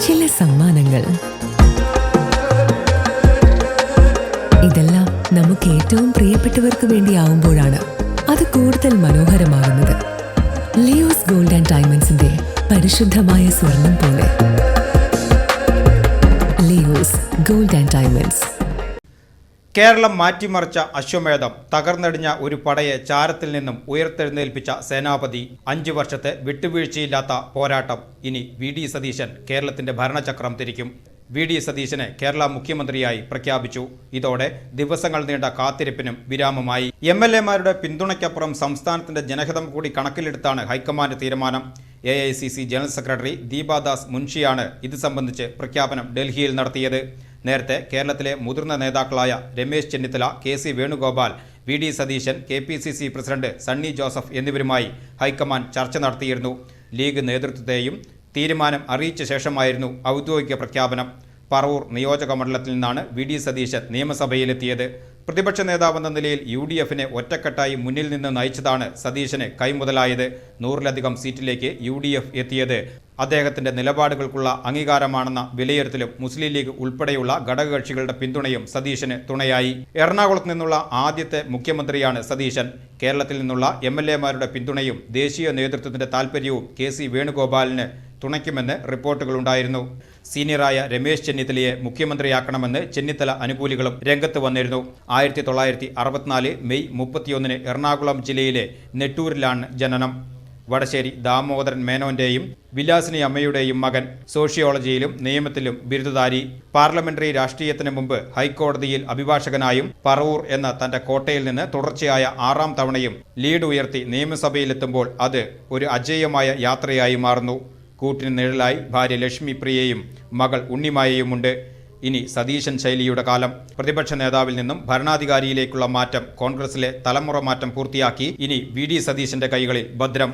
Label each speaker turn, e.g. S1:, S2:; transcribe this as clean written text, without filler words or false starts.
S1: ചില സമ്മാനങ്ങൾ. ഇതെല്ലാം നമുക്ക് ഏറ്റവും പ്രിയപ്പെട്ടവർക്ക് വേണ്ടിയാവുമ്പോഴാണ് അത് കൂടുതൽ മനോഹരമാകുന്നത്. ലിയോസ് ഗോൾഡ് ആൻഡ് ഡയമണ്ട്സിന്റെ പരിശുദ്ധമായ സ്വർണം പോലെ. Leo's Gold and Diamonds.
S2: Keralam മാറ്റിമറിച്ച അശ്വമേധം, തകർന്നടിഞ്ഞ ഒരു പടയെ ചാരത്തിൽ നിന്നും ഉയർത്തെഴുന്നേൽപ്പിച്ച സേനാപതി, 5 വർഷത്തെ വിട്ടുവീഴ്ചയില്ലാത്ത പോരാട്ടം. ഇനി VD സതീശൻ കേരളത്തിന്റെ ഭരണചക്രം തിരിക്കും. VD സതീശനെ കേരള മുഖ്യമന്ത്രിയായി പ്രഖ്യാപിച്ചു. ഇതോടെ ദിവസങ്ങൾ നീണ്ട കാത്തിരിപ്പിനും വിരാമമായി. MLA-മാരുടെ പിന്തുണയ്ക്കപ്പുറം സംസ്ഥാനത്തിന്റെ ജനഹിതം കൂടി കണക്കിലെടുത്താണ് ഹൈക്കമാൻഡ് തീരുമാനം. AICC ജനറൽ സെക്രട്ടറി ദീപാദാസ് മുൻഷിയാണ് ഇത് സംബന്ധിച്ച് പ്രഖ്യാപനം ഡൽഹിയിൽ നടത്തിയത്. നേരത്തെ കേരളത്തിലെ മുതിർന്ന നേതാക്കളായ Ramesh Chennithala, KC Venugopal, VD Satheesan, KPCC president Sunny Joseph എന്നിവരുമായി ഹൈക്കമാൻഡ് ചർച്ച നടത്തിയിരുന്നു. ലീഗ് നേതൃത്വത്തെയും തീരുമാനം അറിയിച്ച ശേഷമായിരുന്നു ഔദ്യോഗിക പ്രഖ്യാപനം. പറവൂർ നിയോജക മണ്ഡലത്തിൽ നിന്നാണ് VD സതീശൻ നിയമസഭയിലെത്തിയത്. പ്രതിപക്ഷ നേതാവെന്ന നിലയിൽ UDF-നെ ഒറ്റക്കെട്ടായി മുന്നിൽ നിന്ന് നയിച്ചതാണ് സതീശന് കൈമുതലായത്. 100-ലധികം സീറ്റിലേക്ക് UDF എത്തിയത് അദ്ദേഹത്തിന്റെ നിലപാടുകൾക്കുള്ള അംഗീകാരമാണെന്ന വിലയിരുത്തലും മുസ്ലിം ലീഗ് ഉൾപ്പെടെയുള്ള ഘടകകക്ഷികളുടെ പിന്തുണയും സതീശന് തുണയായി. എറണാകുളത്ത് നിന്നുള്ള ആദ്യത്തെ മുഖ്യമന്ത്രിയാണ് സതീശൻ. കേരളത്തിൽ നിന്നുള്ള MLA-മാരുടെ പിന്തുണയും ദേശീയ നേതൃത്വത്തിന്റെ താൽപര്യവും KC വേണുഗോപാലിന് തുണയ്ക്കുമെന്ന് റിപ്പോർട്ടുകളുണ്ടായിരുന്നു. സീനിയറായ രമേശ് ചെന്നിത്തലയെ മുഖ്യമന്ത്രിയാക്കണമെന്ന് ചെന്നിത്തല അനുകൂലികളും രംഗത്ത് വന്നിരുന്നു. 1964 മെയ് 31 എറണാകുളം ജില്ലയിലെ നെട്ടൂരിലാണ് ജനനം. വടശ്ശേരി ദാമോദരൻ മേനോന്റെയും വിലാസിനി അമ്മയുടെയും മകൻ. സോഷ്യോളജിയിലും നിയമത്തിലും ബിരുദധാരി. പാർലമെന്ററി രാഷ്ട്രീയത്തിന് മുമ്പ് ഹൈക്കോടതിയിൽ അഭിഭാഷകനായും പറവൂർ എന്ന തന്റെ കോട്ടയിൽ നിന്ന് തുടർച്ചയായ 6ാം തവണയും ലീഡ് ഉയർത്തി നിയമസഭയിലെത്തുമ്പോൾ അത് ഒരു അജേയമായ യാത്രയായി മാറുന്നു. കൂട്ടിന് നിഴലായി ഭാര്യ ലക്ഷ്മി പ്രിയയും മകൾ ഉണ്ണിമായയുമുണ്ട്. ഇനി സതീശൻ ശൈലിയുടെ കാലം. പ്രതിപക്ഷ നേതാവിൽ നിന്നും ഭരണാധികാരിയിലേക്കുള്ള മാറ്റം, കോൺഗ്രസിലെ തലമുറ മാറ്റം പൂർത്തിയാക്കി ഇനി VD സതീശന്റെ കൈകളിൽ ഭദ്രം.